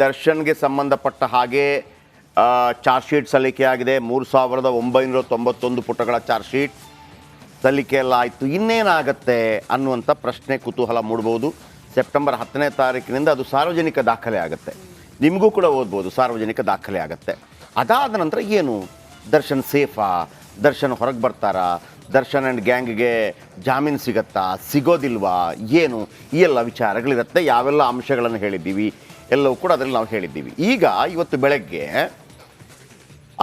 ದರ್ಶನ್ಗೆ ಸಂಬಂಧಪಟ್ಟ ಹಾಗೆ ಚಾರ್ಜ್ ಶೀಟ್ ಸಲ್ಲಿಕೆ ಆಗಿದೆ. 3991 ಪುಟಗಳ ಚಾರ್ಜ್ ಶೀಟ್ ಸಲ್ಲಿಕೆ ಎಲ್ಲ ಆಯಿತು. ಇನ್ನೇನಾಗತ್ತೆ ಅನ್ನುವಂಥ ಪ್ರಶ್ನೆ ಕುತೂಹಲ ಮೂಡ್ಬೋದು. ಸೆಪ್ಟೆಂಬರ್ 10ನೇ ತಾರೀಕಿನಿಂದ ಅದು ಸಾರ್ವಜನಿಕ ದಾಖಲೆ ಆಗುತ್ತೆ. ನಿಮಗೂ ಕೂಡ ಓದ್ಬೋದು, ಸಾರ್ವಜನಿಕ ದಾಖಲೆ ಆಗುತ್ತೆ. ಅದಾದ ನಂತರ ಏನು, ದರ್ಶನ್ ಸೇಫಾ, ದರ್ಶನ್ ಹೊರಗೆ ಬರ್ತಾರಾ, ದರ್ಶನ್ ಆ್ಯಂಡ್ ಗ್ಯಾಂಗ್ಗೆ ಜಾಮೀನು ಸಿಗತ್ತಾ, ಸಿಗೋದಿಲ್ವಾ, ಏನು, ಈ ಎಲ್ಲ ವಿಚಾರಗಳಿರುತ್ತೆ. ಯಾವೆಲ್ಲ ಅಂಶಗಳನ್ನು ಹೇಳಿದ್ದೀವಿ ಎಲ್ಲವೂ ಕೂಡ ಅದರಲ್ಲಿ ನಾವು ಹೇಳಿದ್ದೀವಿ. ಈಗ ಇವತ್ತು ಬೆಳಗ್ಗೆ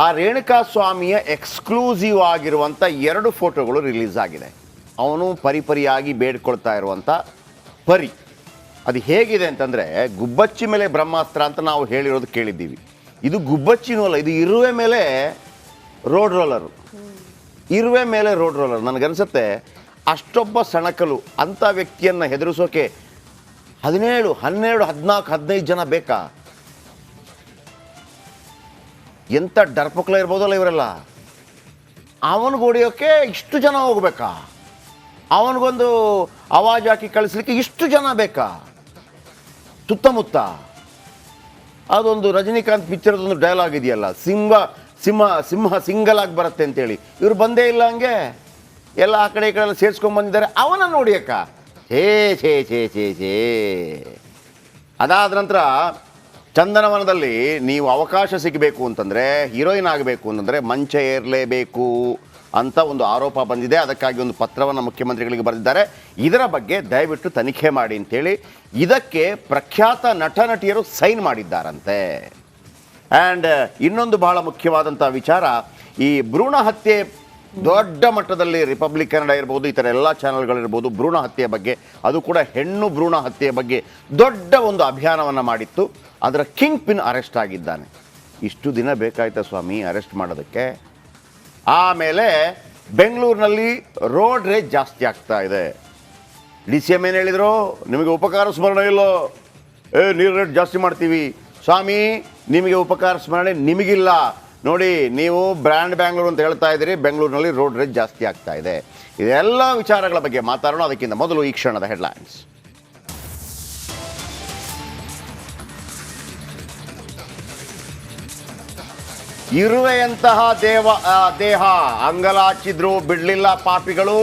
ಆ ರೇಣುಕಾಸ್ವಾಮಿಯ ಎಕ್ಸ್ಕ್ಲೂಸಿವ್ ಆಗಿರುವಂಥ 2 ಫೋಟೋಗಳು ರಿಲೀಸ್ ಆಗಿದೆ. ಅವನು ಪರಿಪರಿಯಾಗಿ ಬೇಡ್ಕೊಳ್ತಾ ಇರುವಂಥ ಪರಿ ಅದು ಹೇಗಿದೆ ಅಂತಂದರೆ, ಗುಬ್ಬಚ್ಚಿ ಮೇಲೆ ಬ್ರಹ್ಮಾಸ್ತ್ರ ಅಂತ ನಾವು ಹೇಳಿರೋದು ಕೇಳಿದ್ದೀವಿ. ಇದು ಗುಬ್ಬಚ್ಚಿನೂ ಅಲ್ಲ, ಇದು ಇರುವೆ ಮೇಲೆ ರೋಡ್ ರೋಲರು. ಇರುವೆ ಮೇಲೆ ರೋಡ್ ರೋಲರ್. ನನಗನ್ಸುತ್ತೆ ಅಷ್ಟೊಬ್ಬ ಸಣಕಲು ಅಂಥ ವ್ಯಕ್ತಿಯನ್ನು ಹೆದರಿಸೋಕೆ 17, 12, 14, 15 ಜನ ಬೇಕಾ? ಎಂಥ ಡರ್ಪಕ್ಲ ಇರ್ಬೋದಲ್ಲ ಇವರೆಲ್ಲ. ಅವನಿಗೆ ಹೊಡೆಯೋಕ್ಕೆ ಇಷ್ಟು ಜನ ಹೋಗ್ಬೇಕಾ? ಅವನಿಗೊಂದು ಆವಾಜ್ ಹಾಕಿ ಕಳಿಸ್ಲಿಕ್ಕೆ ಇಷ್ಟು ಜನ ಬೇಕಾ? ಸುತ್ತಮುತ್ತ ಅದೊಂದು ರಜನಿಕಾಂತ್ ಪಿಕ್ಚರ್ದೊಂದು ಡೈಲಾಗ್ ಇದೆಯಲ್ಲ, ಸಿಂಹ ಸಿಂಗಲ್ ಆಗಿ ಬರುತ್ತೆ ಅಂತೇಳಿ. ಇವ್ರು ಬಂದೇ ಇಲ್ಲ, ಹಂಗೆ ಎಲ್ಲ ಆ ಕಡೆ ಈ ಕಡೆ ಎಲ್ಲ ಸೇರಿಸ್ಕೊಂಡ್ಬಂದಿದ್ದಾರೆ. ಅವನನ್ನು ನೋಡಿಯಕ್ಕ ಛೇ ಛೇ ಛೇ ಛೇ ಛೇ. ಅದಾದ ನಂತರ ಚಂದನವನದಲ್ಲಿ ನೀವು ಅವಕಾಶ ಸಿಗಬೇಕು ಅಂತಂದರೆ, ಹೀರೋಯಿನ್ ಆಗಬೇಕು ಅಂತಂದರೆ ಮಂಚ ಏರಲೇಬೇಕು ಅಂತ ಒಂದು ಆರೋಪ ಬಂದಿದೆ. ಅದಕ್ಕಾಗಿ ಒಂದು ಪತ್ರವನ್ನು ಮುಖ್ಯಮಂತ್ರಿಗಳಿಗೆ ಬರೆದಿದ್ದಾರೆ. ಇದರ ಬಗ್ಗೆ ದಯವಿಟ್ಟು ತನಿಖೆ ಮಾಡಿ ಅಂತೇಳಿ ಇದಕ್ಕೆ ಪ್ರಖ್ಯಾತ ನಟ ನಟಿಯರು ಸೈನ್ ಮಾಡಿದ್ದಾರಂತೆ. ಆ್ಯಂಡ್ ಇನ್ನೊಂದು ಬಹಳ ಮುಖ್ಯವಾದಂಥ ವಿಚಾರ, ಈ ಭ್ರೂಣ ಹತ್ಯೆ ದೊಡ್ಡ ಮಟ್ಟದಲ್ಲಿ ರಿಪಬ್ಲಿಕ್ ಕನ್ನಡ ಇರ್ಬೋದು, ಈ ಥರ ಎಲ್ಲ ಚಾನಲ್ಗಳಿರ್ಬೋದು, ಭ್ರೂಣ ಹತ್ಯೆಯ ಬಗ್ಗೆ, ಅದು ಕೂಡ ಹೆಣ್ಣು ಭ್ರೂಣ ಹತ್ಯೆಯ ಬಗ್ಗೆ ದೊಡ್ಡ ಒಂದು ಅಭಿಯಾನವನ್ನು ಮಾಡಿತ್ತು. ಅದರ ಕಿಂಗ್ ಪಿನ್ ಅರೆಸ್ಟ್ ಆಗಿದ್ದಾನೆ. ಇಷ್ಟು ದಿನ ಬೇಕಾಯ್ತಾ ಸ್ವಾಮಿ ಅರೆಸ್ಟ್ ಮಾಡೋದಕ್ಕೆ? ಆಮೇಲೆ ಬೆಂಗಳೂರಿನಲ್ಲಿ ರೋಡ್ ರೇಜ್ ಜಾಸ್ತಿ ಆಗ್ತಾ ಇದೆ. DCM ಏನು ಹೇಳಿದರು, ನಿಮಗೆ ಉಪಕಾರ ಸ್ಮರಣೆ ಇಲ್ಲೋ, ನೀರು ರೇಟ್ ಜಾಸ್ತಿ ಮಾಡ್ತೀವಿ. ಸ್ವಾಮಿ, ನಿಮಗೆ ಉಪಕಾರ ಸ್ಮರಣೆ ನಿಮಗಿಲ್ಲ ನೋಡಿ. ನೀವು ಬ್ರ್ಯಾಂಡ್ ಬ್ಯಾಂಗ್ಳೂರು ಅಂತ ಹೇಳ್ತಾ ಇದ್ದೀರಿ, ಬೆಂಗಳೂರಿನಲ್ಲಿ ರೋಡ್ ರೇಜ್ ಜಾಸ್ತಿ ಆಗ್ತಾ ಇದೆ. ಇದೆಲ್ಲ ವಿಚಾರಗಳ ಬಗ್ಗೆ ಮಾತಾಡೋಣ. ಅದಕ್ಕಿಂತ ಮೊದಲು ಈ ಕ್ಷಣದ ಹೆಡ್ಲೈನ್ಸ್. ಇರುವೆಯಂತಹ ದೇಹ ಅಂಗಲಾಚಿದ್ರು ಬಿಡಲಿಲ್ಲ ಪಾಪಿಗಳು.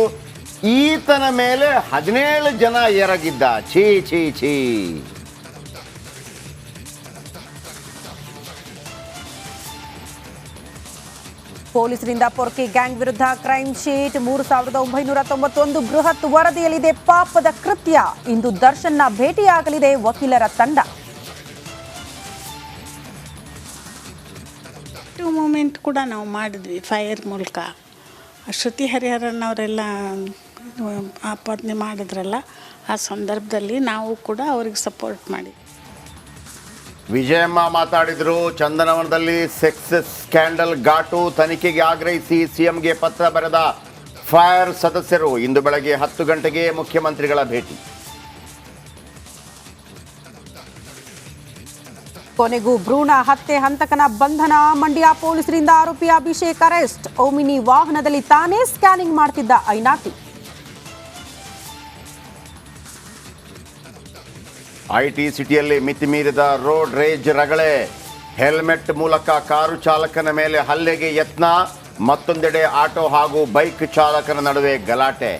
ಈತನ ಮೇಲೆ 17 ಜನ ಎರಗಿದ್ದ. ಛೀ ಛೀ ಛೀ. ಪೊಲೀಸರಿಂದ ಪೊರ್ಕಿ ಗ್ಯಾಂಗ್ ವಿರುದ್ಧ ಕ್ರೈಮ್ ಶೀಟ್. 3991 ಬೃಹತ್ ವರದಿಯಲ್ಲಿದೆ ಪಾಪದ ಕೃತ್ಯ. ಇಂದು ದರ್ಶನ್ನ ಭೇಟಿಯಾಗಲಿದೆ ವಕೀಲರ ತಂಡ. ಮೂಮೆಂಟ್ ಕೂಡ ನಾವು ಮಾಡಿದ್ವಿ ಫೈರ್ ಮೂಲಕ. ಶ್ರುತಿ ಹರಿಹರನ್ ಅವರೆಲ್ಲ ಆಪಾದನೆ ಮಾಡಿದ್ರಲ್ಲ, ಆ ಸಂದರ್ಭದಲ್ಲಿ ನಾವು ಕೂಡ ಅವ್ರಿಗೆ ಸಪೋರ್ಟ್ ಮಾಡಿ. ವಿಜಯಮ್ಮ ಮಾತಾಡಿದ್ರು. ಚಂದನವನದಲ್ಲಿ ಸೆಕ್ಸ್ ಸ್ಕ್ಯಾಂಡಲ್ ಘಾಟು. ತನಿಖೆಗೆ ಆಗ್ರಹಿಸಿ CMಗೆ ಪತ್ರ ಬರೆದ ಫೈರ್ ಸದಸ್ಯರು. ಇಂದು ಬೆಳಗ್ಗೆ 10 ಗಂಟೆಗೆ ಮುಖ್ಯಮಂತ್ರಿಗಳ ಭೇಟಿ. ಕೊನೆಗೂ ಭ್ರೂಣ ಹತ್ಯೆ ಹಂತಕನ ಬಂಧನ. ಮಂಡ್ಯ ಪೊಲೀಸರಿಂದ ಆರೋಪಿ ಅಭಿಷೇಕ್ ಅರೆಸ್ಟ್. ಓಮಿನಿ ವಾಹನದಲ್ಲಿ ತಾನೇ ಸ್ಕ್ಯಾನಿಂಗ್ ಮಾಡ್ತಿದ್ದ ಐನಾತಿ. IT ಸಿಟಿಯಲ್ಲಿ ಮಿತಿ ಮೀರಿದ ರೋಡ್ ರೇಜ್ ರಗಳೆ. ಹೆಲ್ಮೆಟ್ ಮೂಲಕ ಕಾರು ಚಾಲಕನ ಮೇಲೆ ಹಲ್ಲೆಗೆ ಯತ್ನ. ಮತ್ತೊಂದೆಡೆ ಆಟೋ ಹಾಗೂ ಬೈಕ್ ಚಾಲಕನ ನಡುವೆ ಗಲಾಟೆ.